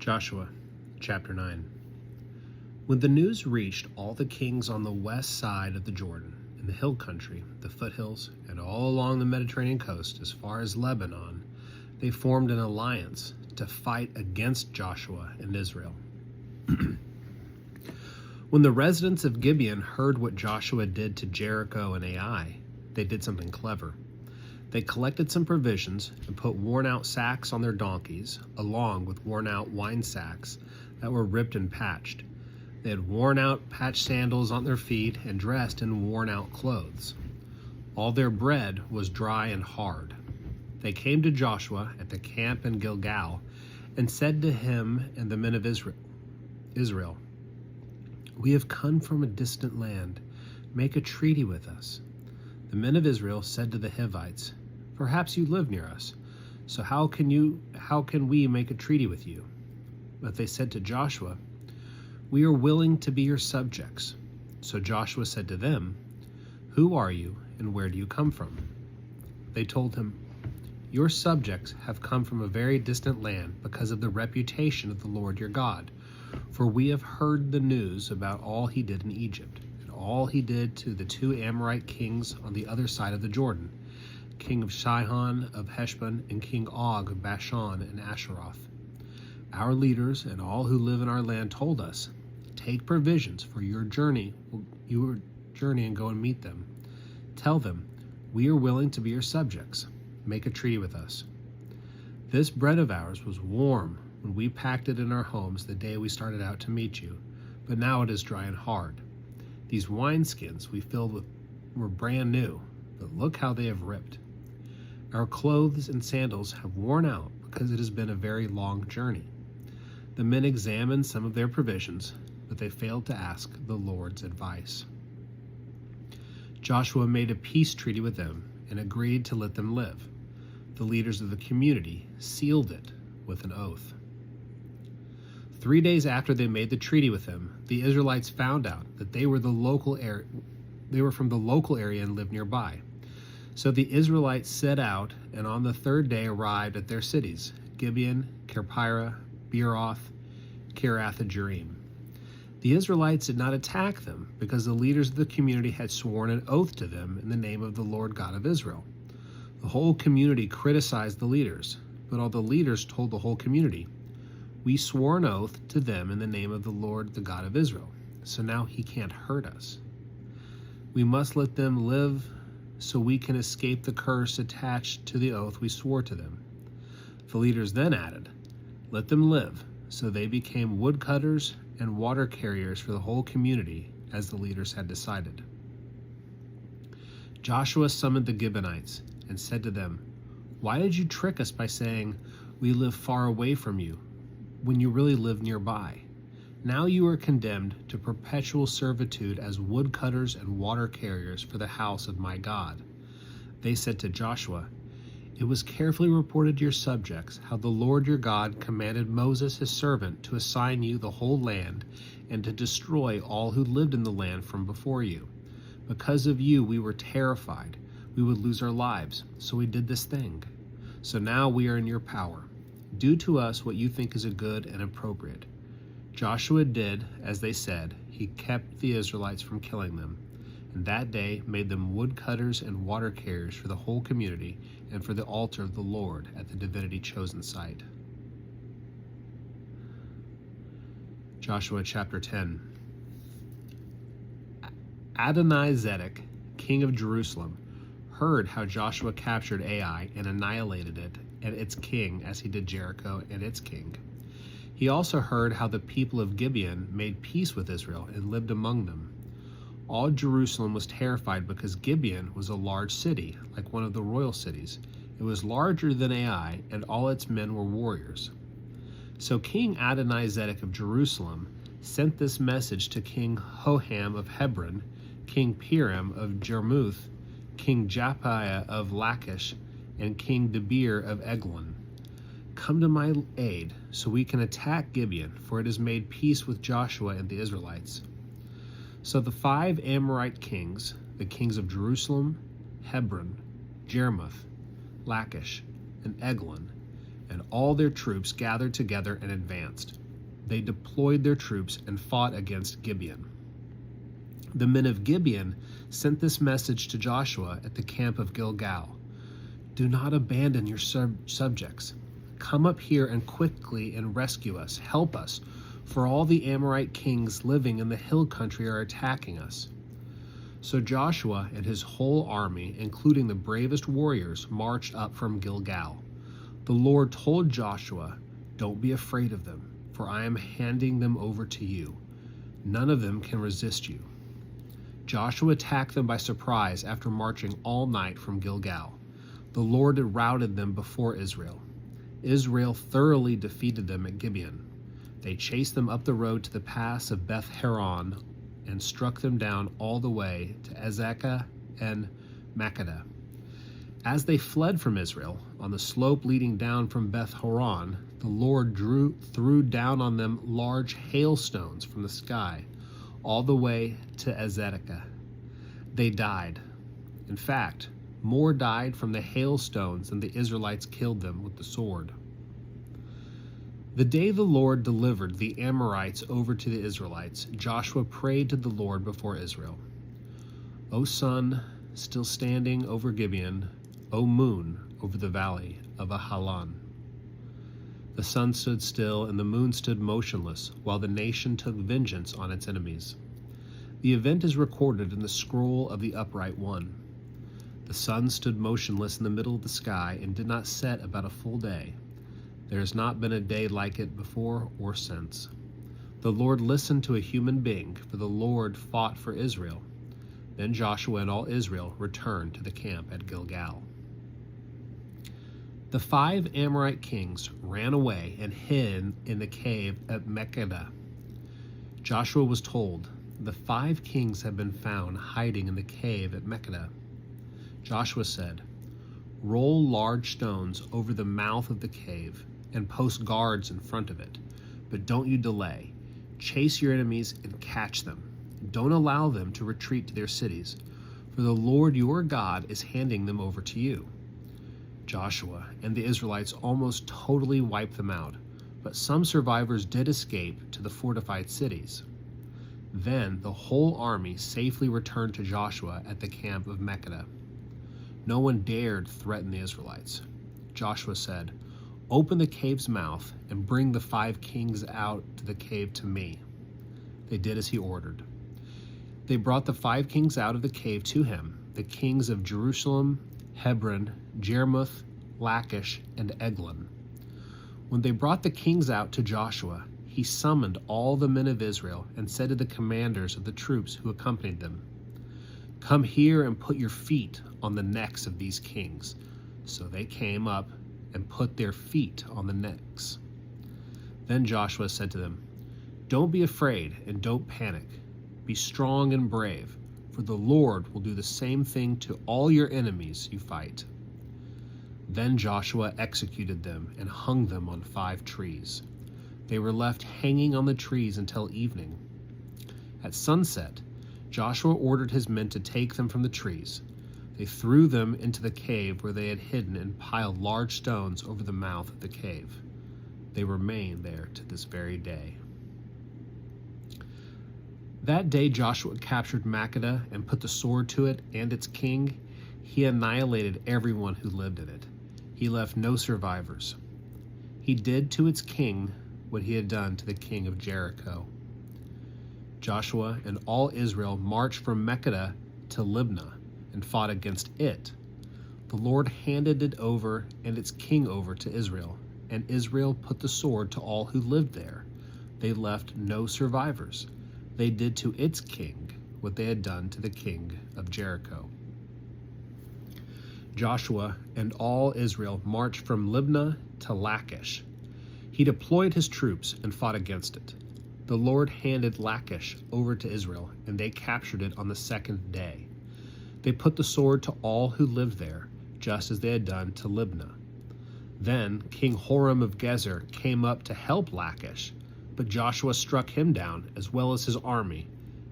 Joshua chapter 9. When the news reached all the kings on the west side of the Jordan, in the hill country, the foothills, and all along the Mediterranean coast as far as Lebanon, they formed an alliance to fight against Joshua and Israel. When the residents of Gibeon heard what Joshua did to Jericho and Ai, they did something clever. They collected some provisions and put worn-out sacks on their donkeys, along with worn-out wine sacks that were ripped and patched. They had worn-out patched sandals on their feet and dressed in worn-out clothes. All their bread was dry and hard. They came to Joshua at the camp in Gilgal and said to him and the men of Israel, "We have come from a distant land. Make a treaty with us." The men of Israel said to the Hivites, "Perhaps you live near us, so how can we make a treaty with you?" But they said to Joshua, "We are willing to be your subjects." So Joshua said to them, "Who are you and where do you come from?" They told him, "Your subjects have come from a very distant land because of the reputation of the Lord your God. For we have heard the news about all he did in Egypt, and all he did to the two Amorite kings on the other side of the Jordan, king of Sihon of Heshbon, and king Og of Bashan and Asheroth. Our leaders and all who live in our land told us, 'Take provisions for your journey and go and meet them. Tell them, we are willing to be your subjects. Make a treaty with us.' This bread of ours was warm when we packed it in our homes the day we started out to meet you, but now it is dry and hard. These wineskins we filled with were brand new, but look how they have ripped. Our clothes and sandals have worn out because it has been a very long journey." The men examined some of their provisions, but they failed to ask the Lord's advice. Joshua made a peace treaty with them and agreed to let them live. The leaders of the community sealed it with an oath. 3 days after they made the treaty with them, the Israelites found out that they were from the local area and lived nearby. So the Israelites set out, and on the third day arrived at their cities, Gibeon, Kirpirah, Beeroth, Kiriath-jearim. The Israelites did not attack them because the leaders of the community had sworn an oath to them in the name of the Lord God of Israel. The whole community criticized the leaders, but all the leaders told the whole community, "We swore an oath to them in the name of the Lord, the God of Israel, so now he can't hurt us. We must let them live so we can escape the curse attached to the oath we swore to them." The leaders then added, "Let them live," so they became woodcutters and water carriers for the whole community, as the leaders had decided. Joshua summoned the Gibeonites and said to them, "Why did you trick us by saying, 'We live far away from you,' when you really live nearby? Now you are condemned to perpetual servitude as woodcutters and water carriers for the house of my God." They said to Joshua, "It was carefully reported to your subjects how the Lord your God commanded Moses his servant to assign you the whole land and to destroy all who lived in the land from before you. Because of you we were terrified. We would lose our lives, so we did this thing. So now we are in your power. Do to us what you think is good and appropriate." Joshua did as they said. He kept the Israelites from killing them, and that day made them woodcutters and water carriers for the whole community and for the altar of the Lord at the divinity chosen site. Joshua chapter 10. Adonizedek, king of Jerusalem, heard how Joshua captured Ai and annihilated it and its king as he did Jericho and its king. He also heard how the people of Gibeon made peace with Israel and lived among them. All Jerusalem was terrified because Gibeon was a large city, like one of the royal cities. It was larger than Ai, and all its men were warriors. So King Adonizedek of Jerusalem sent this message to King Hoham of Hebron, King Piram of Jarmuth, King Japiah of Lachish, and King Debir of Eglon. "Come to my aid, so we can attack Gibeon, for it has made peace with Joshua and the Israelites." So the 5 Amorite kings, the kings of Jerusalem, Hebron, Jarmuth, Lachish, and Eglon, and all their troops gathered together and advanced. They deployed their troops and fought against Gibeon. The men of Gibeon sent this message to Joshua at the camp of Gilgal: "Do not abandon your subjects. Come up here and quickly and rescue us. Help us, for all the Amorite kings living in the hill country are attacking us." So Joshua and his whole army, including the bravest warriors, marched up from Gilgal. The Lord told Joshua, "Don't be afraid of them, for I am handing them over to you. None of them can resist you." Joshua attacked them by surprise after marching all night from Gilgal. The Lord had routed them before Israel. Israel thoroughly defeated them at Gibeon. They chased them up the road to the pass of Beth Horon and struck them down all the way to Azekah and Makkedah. As they fled from Israel, on the slope leading down from Beth Horon, the Lord threw down on them large hailstones from the sky, all the way to Azekah. They died. In fact, more died from the hailstones than the Israelites killed them with the sword. The day the Lord delivered the Amorites over to the Israelites, Joshua prayed to the Lord before Israel: "O sun, still standing over Gibeon, O moon, over the valley of Ahalan." The sun stood still and the moon stood motionless, while the nation took vengeance on its enemies. The event is recorded in the scroll of the upright one. The sun stood motionless in the middle of the sky and did not set about a full day. There has not been a day like it before or since. The Lord listened to a human being, for the Lord fought for Israel. Then Joshua and all Israel returned to the camp at Gilgal. The 5 Amorite kings ran away and hid in the cave at Makkedah. Joshua was told, "The 5 kings have been found hiding in the cave at Makkedah." Joshua said, "Roll large stones over the mouth of the cave and post guards in front of it. But don't you delay. Chase your enemies and catch them. Don't allow them to retreat to their cities, for the Lord your God is handing them over to you." Joshua and the Israelites almost totally wiped them out, but some survivors did escape to the fortified cities. Then the whole army safely returned to Joshua at the camp of Makkedah. No one dared threaten the Israelites. Joshua said, "Open the cave's mouth and bring the 5 kings out to the cave to me." They did as he ordered. They brought the 5 kings out of the cave to him, the kings of Jerusalem, Hebron, Jarmuth, Lachish, and Eglon. When they brought the kings out to Joshua, he summoned all the men of Israel and said to the commanders of the troops who accompanied them, "Come here and put your feet on the necks of these kings." So they came up and put their feet on the necks. Then Joshua said to them, "Don't be afraid and don't panic. Be strong and brave, for the Lord will do the same thing to all your enemies you fight." Then Joshua executed them and hung them on 5 trees. They were left hanging on the trees until evening. At sunset, Joshua ordered his men to take them from the trees. They threw them into the cave where they had hidden and piled large stones over the mouth of the cave. They remain there to this very day. That day Joshua captured Makkedah and put the sword to it and its king. He annihilated everyone who lived in it. He left no survivors. He did to its king what he had done to the king of Jericho. Joshua and all Israel marched from Makkedah to Libnah and fought against it. The Lord handed it over and its king over to Israel, and Israel put the sword to all who lived there. They left no survivors. They did to its king what they had done to the king of Jericho. Joshua and all Israel marched from Libnah to Lachish. He deployed his troops and fought against it. The Lord handed Lachish over to Israel, and they captured it on the 2nd day. They put the sword to all who lived there, just as they had done to Libnah. Then King Horam of Gezer came up to help Lachish, but Joshua struck him down as well as his army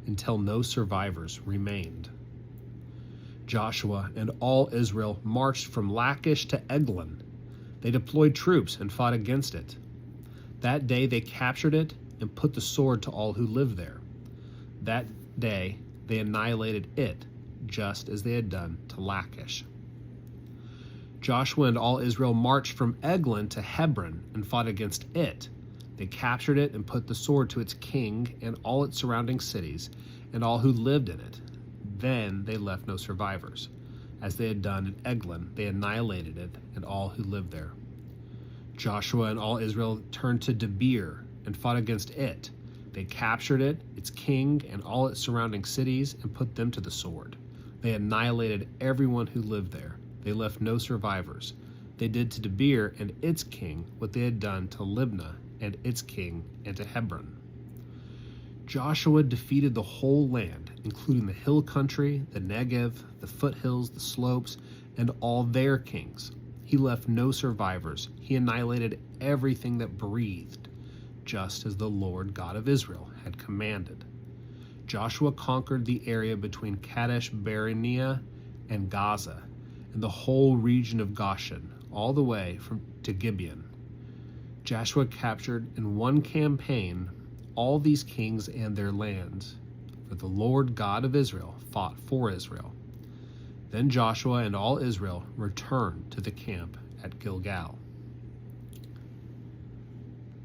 until no survivors remained. Joshua and all Israel marched from Lachish to Eglon. They deployed troops and fought against it. That day they captured it and put the sword to all who lived there. That day they annihilated it, just as they had done to Lachish. Joshua and all Israel marched from Eglon to Hebron and fought against it. They captured it and put the sword to its king and all its surrounding cities and all who lived in it. Then they left no survivors. As they had done at Eglon, they annihilated it and all who lived there. Joshua and all Israel turned to Debir and fought against it. They captured it, its king, and all its surrounding cities, and put them to the sword. They annihilated everyone who lived there. They left no survivors. They did to Debir and its king what they had done to Libnah and its king and to Hebron. Joshua defeated the whole land, including the hill country, the Negev, the foothills, the slopes, and all their kings. He left no survivors. He annihilated everything that breathed, just as the Lord God of Israel had commanded. Joshua conquered the area between Kadesh Barnea and Gaza, and the whole region of Goshen, all the way to Gibeon. Joshua captured in one campaign all these kings and their lands, for the Lord God of Israel fought for Israel. Then Joshua and all Israel returned to the camp at Gilgal.